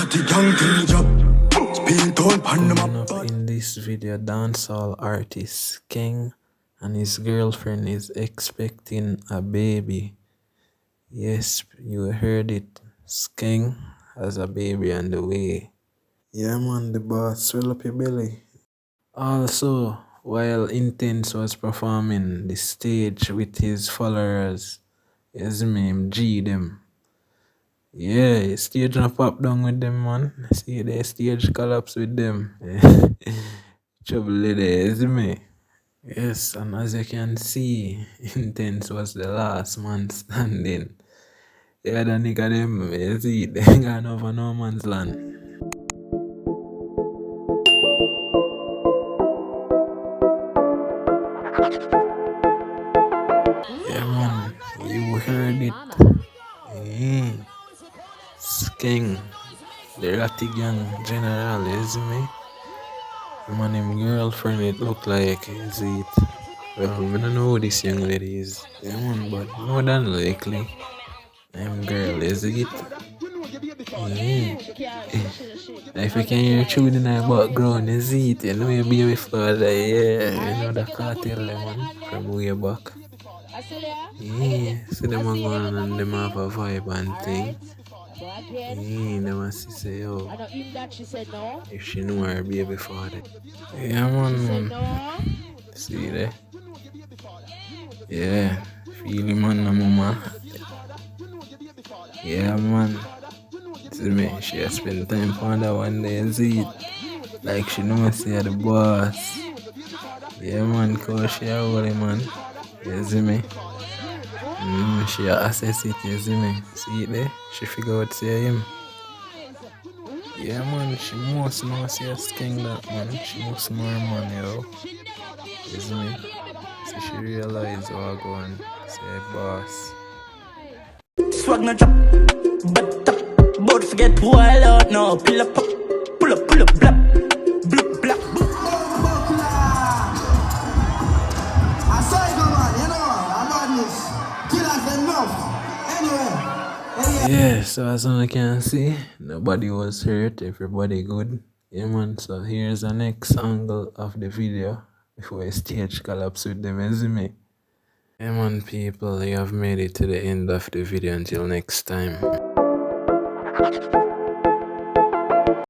Coming up in this video, dancehall artist SKENG and his girlfriend is expecting a baby. Yes, you heard it. SKENG has a baby on the way. Yeah man, the boss, swell up your belly. Also, while Intence was performing the stage with his followers, his name G them. Yeah, stage not pop down with them, man. See the stage collapse with them. Trouble there, is me? Yes, and as you can see, Intence was the last man standing. The other nigga them, you see, they gone over no man's land. Yeah man, you heard it. Yeah. SKENG, the Ratty Gang General, is me? Man, him girlfriend, it look like, is it? Well, I don't know who this young lady is. Yeah, man, but more than likely, I'm girl, is it? Yeah. If you can hear chewing in the background, is it? You know your baby father, yeah. You know the cartel, man, from way back. Yeah, so them are going and them have a vibe and thing. Yeah, them a say, yo, if she know her baby father. Yeah, man. See there? Yeah, feel him on the mama. Yeah, man. See me, she has spent time on that one day and see it. Like she knows she the boss. Yeah, man, cause she a holy man. You see me? She a assess it, you see me? See it there? She figure out say him. Yeah, man, she must know see a SKENG that, man. She must know her man, yo. You see me? So she realize what I go and say boss. Swag no drop, but top, both forget who I out now. Pull up, blap, blip, blap. I saw it, man, you know, I'm on this. Killers enough. Anyway. Yeah, so as I can see, nobody was hurt, everybody good. Yeah, man, so here's the next angle of the video before a stage collapse with them, you see me? Yeah, man, people, you have made it to the end of the video. Until next time.